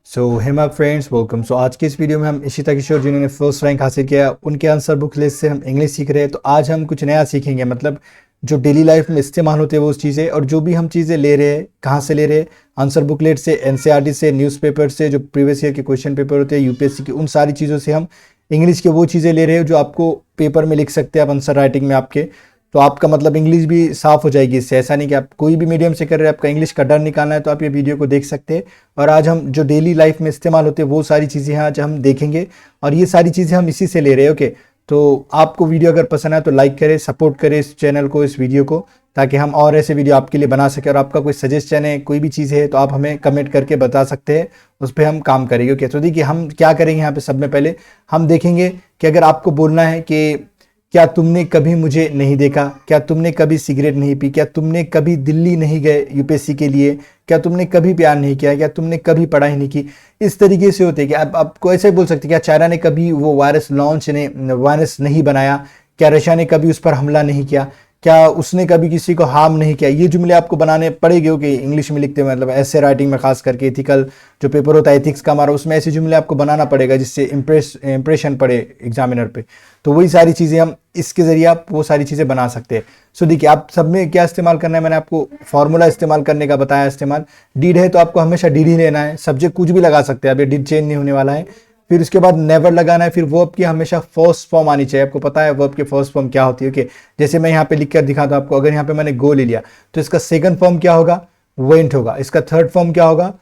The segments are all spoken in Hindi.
Hema friends welcome. आज के इस वीडियो में हम इशिता किशोर जिन्होंने फर्स्ट रैंक हासिल किया उनके आंसर बुक लिस्ट से हम इंग्लिश सीख रहे हैं। तो आज हम कुछ नया सीखेंगे, मतलब जो डेली लाइफ में इस्तेमाल होते हैं वो चीज़ें, और जो भी हम चीज़ें ले रहे हैं कहाँ से ले रहे हैं, आंसर बुकलेट से, एनसीईआरटी से, न्यूज़पेपर से, जो प्रीवियस ईयर के क्वेश्चन पेपर होते हैं यूपीएससी की, उन सारी चीज़ों से हम इंग्लिश के वो चीज़ें ले रहे हैं जो आपको पेपर में लिख सकते हैं आप आंसर राइटिंग में आपके। तो आपका मतलब इंग्लिश भी साफ़ हो जाएगी इससे। ऐसा नहीं कि आप कोई भी मीडियम से कर रहे हैं, आपका इंग्लिश का डर निकालना है तो आप ये वीडियो को देख सकते हैं। और आज हम जो डेली लाइफ में इस्तेमाल होते हैं वो सारी चीज़ें हैं आज हम देखेंगे, और ये सारी चीज़ें हम इसी से ले रहे हैं। ओके, तो आपको वीडियो अगर पसंद आए तो लाइक करें, सपोर्ट करें इस चैनल को, इस वीडियो को, ताकि हम और ऐसे वीडियो आपके लिए बना सकें। और आपका कोई सजेशन है, कोई भी चीज़ है तो आप हमें कमेंट करके बता सकते हैं, उस पर हम काम करेंगे। ओके, तो देखिए हम क्या करेंगे यहाँ पे। सब में पहले हम देखेंगे कि अगर आपको बोलना है कि क्या तुमने कभी मुझे नहीं देखा, क्या तुमने कभी सिगरेट नहीं पी, क्या तुमने कभी दिल्ली नहीं गए यूपीएससी के लिए, क्या तुमने कभी प्यार नहीं किया, क्या तुमने कभी पढ़ाई नहीं की। इस तरीके से होते हैं कि आपको ऐसे बोल सकते हैं, क्या चाइना ने कभी वो वायरस नहीं बनाया, क्या रशिया ने कभी उस पर हमला नहीं किया, क्या उसने कभी किसी को हार्म नहीं किया। ये जुमले आपको बनाने पड़ेंगे। ओके, इंग्लिश में लिखते हुए, मतलब ऐसे राइटिंग में खास करके एथिकल जो पेपर होता है एथिक्स का हमारा, उसमें ऐसे जुमले आपको बनाना पड़ेगा जिससे इंप्रेशन पड़े एग्जामिनर पे। तो वही सारी चीज़ें हम इसके ज़रिए आप वो सारी चीज़ें बना सकते हैं। देखिए आप सब में क्या इस्तेमाल करना है, मैंने आपको फॉर्मूला इस्तेमाल करने का बताया। इस्तेमाल डिड है तो आपको हमेशा डिड ही लेना है, सब्जेक्ट कुछ भी लगा सकते हैं आप, ये डिड चेंज नहीं होने वाला है। फिर उसके बाद नेवर लगाना है। फिर वर्ब की हमेशा फर्स्ट फॉर्म आनी चाहिए। आपको पता है वर्ब की फर्स्ट फॉर्म क्या होती है। ओके, जैसे मैं यहाँ पे लिख कर दिखाता हूँ आपको। अगर यहाँ पे मैंने गो ले लिया तो इसका सेकंड फॉर्म क्या होगा, वेंट होगा। इसका थर्ड फॉर्म क्या होगा,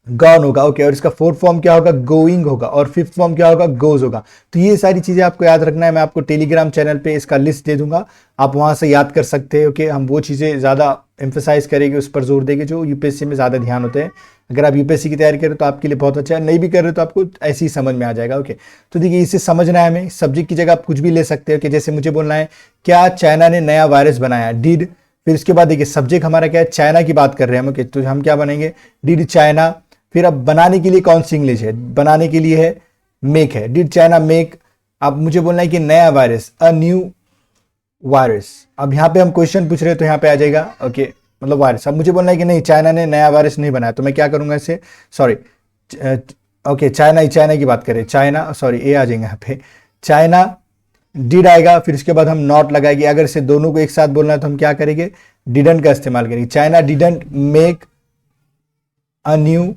गॉन होगा। ओके, और इसका फोर्थ फॉर्म क्या होगा, गोइंग होगा। और फिफ्थ फॉर्म क्या होगा, गोज होगा। तो ये सारी चीजें आपको याद रखना है। मैं आपको टेलीग्राम चैनल पे इसका लिस्ट दे दूंगा, आप वहां से याद कर सकते हैं। ओके, हम वो चीजें ज्यादा एम्फेसाइज करेंगे, उस पर जोर देंगे जो यूपीएससी में ज्यादा ध्यान होते हैं। अगर आप यूपीएससी की तैयारी करें तो आपके लिए बहुत अच्छा है, नहीं भी कर रहे तो आपको ऐसे ही समझ में आ जाएगा। ओके, तो देखिए इसे समझना है हमें। सब्जेक्ट की जगह आप कुछ भी ले सकते हो कि जैसे मुझे बोलना है क्या चाइना ने नया वायरस बनाया, डिड। फिर उसके बाद देखिए सब्जेक्ट हमारा क्या है, चाइना की बात कर रहे हैं हम। ओके, तो हम क्या बनेंगे, डिड चाइना। फिर अब बनाने के लिए कौन सी इंग्लिश है, बनाने के लिए है मेक है, डिड चाइना मेक। अब मुझे बोलना है कि नया वायरस, अ न्यू वायरस। अब यहाँ पे हम क्वेश्चन पूछ रहे हैं तो यहाँ पे आ जाएगा ओके, मतलब वायरस। अब मुझे बोलना है कि नहीं चाइना ने नया वायरस नहीं बनाया, तो मैं क्या करूंगा इसे, सॉरी ओके चाइना की बात करें, चाइना सॉरी ए आ जाएंगे यहाँ पे, चाइना डिड आएगा। फिर उसके बाद हम नॉट लगाएंगे। अगर इसे दोनों को एक साथ बोलना है तो हम क्या करेंगे, डिडंट का इस्तेमाल करेंगे। China didn't make a new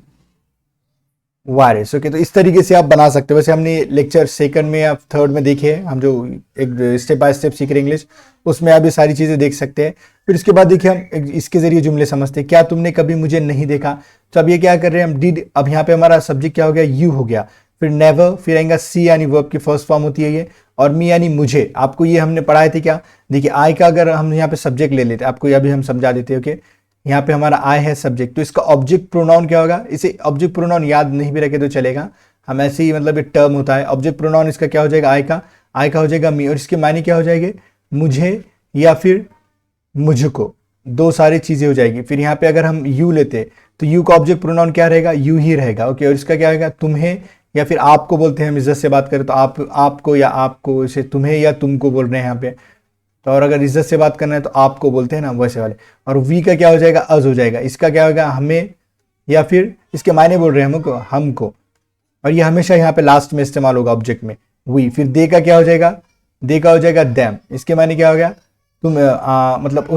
virus. Okay, तो इस तरीके से आप बना सकते हो। वैसे हमने लेक्चर सेकंड में या थर्ड में देखे हैं, हम जो एक स्टेप बाय स्टेप सीख रहे हैं इंग्लिश, उसमें आप ये सारी चीजें देख सकते हैं। फिर इसके बाद देखिए हम इसके जरिए जुमले समझते हैं। क्या तुमने कभी मुझे नहीं देखा, तो अब ये क्या कर रहे हैं हम, डिड। अब यहाँ पे हमारा सब्जेक्ट क्या हो गया, यू हो गया। फिर नेवर, फिर आएगा सी यानी वर्ब की फर्स्ट फॉर्म होती है ये, और मी यानी मुझे। आपको ये हमने पढ़ाए थे क्या, देखिए आई का अगर हम यहाँ पे सब्जेक्ट ले लेते, आपको अभी हम समझा देते हैं। ओके, यहाँ पे हमारा आई है सब्जेक्ट, तो इसका ऑब्जेक्ट प्रोनाउन क्या होगा। इसे ऑब्जेक्ट प्रोनाउन याद नहीं भी रखे तो चलेगा, हम ऐसे ही, मतलब ये टर्म होता है। ऑब्जेक्ट प्रोनाउन इसका क्या हो जाएगा, आई का हो जाएगा मी, और इसके मायने क्या हो जाएंगे, मुझे या फिर मुझको। दो सारी चीजें हो जाएगी। फिर यहाँ पे अगर हम यू लेते तो यू का ऑब्जेक्ट प्रोनाउन क्या रहेगा, यू ही रहेगा। ओके, और इसका क्या होगा, तुम्हें या फिर आपको बोलते हैं हम इज्जत से बात करें तो आप, आपको या आपको, इसे तुम्हें या तुमको बोल रहे हैं यहाँ पे। तो और अगर इज्जत से बात करना है तो आपको बोलते हैं ना, वैसे वाले। और वी का क्या हो जाएगा, अज हो जाएगा। इसका क्या होगा, हमें या फिर इसके मायने बोल रहे हैं हमको। और ये हमेशा यहाँ पे लास्ट में इस्तेमाल होगा ऑब्जेक्ट में, वी। फिर दे का क्या हो जाएगा, दे का हो जाएगा दैम। इसके मायने क्या हो गया, तुम मतलब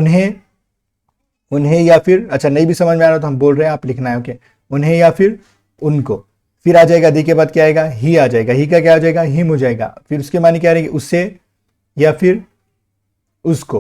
उन्हें या फिर, अच्छा नहीं भी समझ में आ रहा तो हम बोल रहे हैं, आप लिखना है। ओके, उन्हें या फिर उनको। फिर आ जाएगा दी के बाद क्या आएगा, ही आ जाएगा। ही का क्या हो जाएगा, हिम हो जाएगा। फिर उसके मायने क्या रहेगी, उससे या फिर उसको।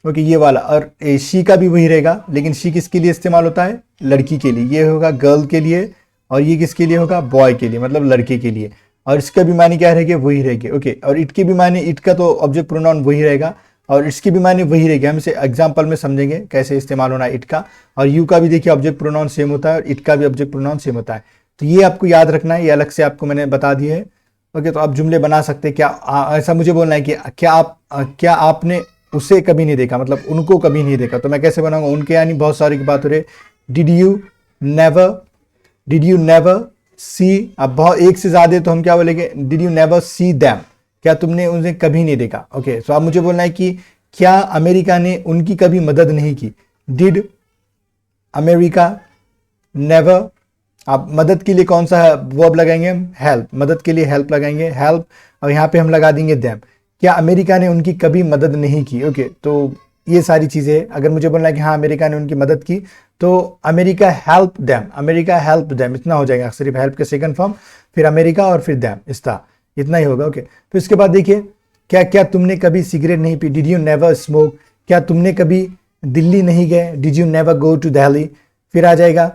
ओके, ये वाला। और शी का भी वही रहेगा, लेकिन शी किसके लिए इस्तेमाल होता है, लड़की के लिए। ये होगा गर्ल के लिए, और ये किसके लिए होगा, बॉय के लिए, मतलब लड़के के लिए। और इसका भी माने क्या रहेगा, वही रहेगा। ओके, और इट के भी माने, इट का तो ऑब्जेक्ट प्रोनाउन वही रहेगा, और इसकी भी माने वही रहेगी। हम इसे एग्जाम्पल में समझेंगे कैसे इस्तेमाल होना है इट का। और यू का भी देखिए ऑब्जेक्ट प्रोनाउन सेम होता है, और इट का भी ऑब्जेक्ट प्रोनाउन सेम होता है। तो ये आपको याद रखना है, ये अलग से आपको मैंने बता दिया है। ओके, तो आप जुमले बना सकते हैं। क्या ऐसा मुझे बोलना है कि क्या आपने उसे कभी नहीं देखा, मतलब उनको कभी नहीं देखा, तो मैं कैसे बनाऊंगा, उनके यानी बहुत सारी की बात हो रही है। Did you never see. अब बहुत एक से ज्यादा तो हम क्या बोलेंगे, did you never see them, क्या तुमने उन्हें कभी नहीं देखा। ओके, तो आप मुझे बोलना है कि क्या अमेरिका ने उनकी कभी मदद नहीं की, डिड अमेरिका नेवर आप मदद के लिए कौन सा वर्ब लगाएंगे हम, हेल्प, मदद के लिए हेल्प लगाएंगे, हेल्प, और यहाँ पे हम लगा देंगे देम। क्या अमेरिका ने उनकी कभी मदद नहीं की? ओके, तो ये सारी चीज़ें अगर मुझे बोलना है कि हाँ अमेरिका ने उनकी मदद की, तो America help them, America help them, इतना हो जाएगा। सिर्फ हेल्प के सेकंड फॉर्म, फिर अमेरिका और फिर देम, इतना ही होगा। ओके, फिर इसके बाद देखिए, क्या तुमने कभी सिगरेट नहीं पी? Did you never smoke? क्या तुमने कभी दिल्ली नहीं गए? Did you never go to Delhi? फिर आ जाएगा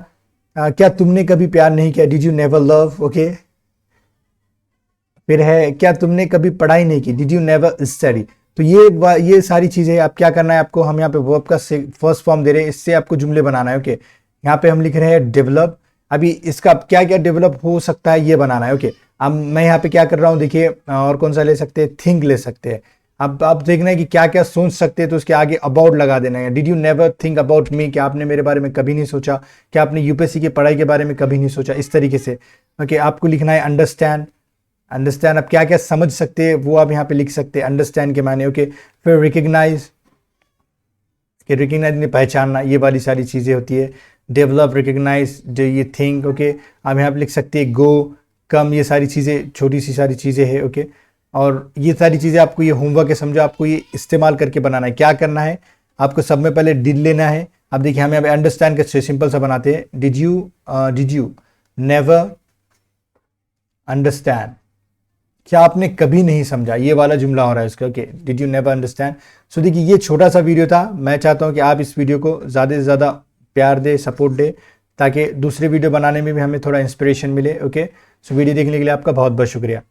क्या तुमने कभी प्यार नहीं किया? Did you never love? Okay, फिर है क्या तुमने कभी पढ़ाई नहीं की? Did you never study? तो ये सारी चीजें आप क्या करना है आपको, हम यहाँ पे वर्ब का फर्स्ट फॉर्म दे रहे हैं, इससे आपको जुमले बनाना है। ओके, यहाँ पे हम लिख रहे हैं डेवलप। अभी इसका क्या क्या डेवलप हो सकता है ये बनाना है। ओके, अब मैं यहाँ पे क्या कर रहा हूँ, देखिए, और कौन सा ले सकते हैं, थिंक ले सकते हैं। अब आप देखना है कि क्या क्या सोच सकते हैं, तो उसके आगे अबाउट लगा देना है। Did you never think about me? क्या आपने मेरे बारे में कभी नहीं सोचा? क्या आपने यूपीएससी की पढ़ाई के बारे में कभी नहीं सोचा? इस तरीके से। ओके, आपको लिखना है अंडरस्टैंड। अंडरस्टैंड आप क्या क्या समझ सकते हैं वो आप यहाँ पे लिख सकते हैं अंडरस्टैंड के माने। ओके, फिर रिकग्नाइज, कि रिकग्नाइज ने पहचानना, ये वाली सारी चीज़ें होती है। डेवलप, रिकग्नाइज, जो ये थिंक। ओके, आप यहाँ पे लिख सकते हैं गो, कम, ये सारी चीज़ें छोटी सी सारी चीज़ें हैं। ओके, और ये सारी चीज़ें आपको, ये होमवर्क है, समझो, आपको ये इस्तेमाल करके बनाना है। क्या करना है आपको, सब में पहले डिड लेना है। अब देखिए हम यहाँ पे अंडरस्टैंड का सिंपल सा बनाते हैं, डिड यू नेवर अंडरस्टैंड? क्या आपने कभी नहीं समझा? ये वाला जुमला हो रहा है इसका। Okay, did you never understand? So देखिए ये छोटा सा वीडियो था। मैं चाहता हूँ कि आप इस वीडियो को ज़्यादा से ज़्यादा प्यार दे, सपोर्ट दे, ताकि दूसरे वीडियो बनाने में भी हमें थोड़ा इंस्पिरेशन मिले। ओके, सो वीडियो देखने के लिए आपका बहुत बहुत शुक्रिया।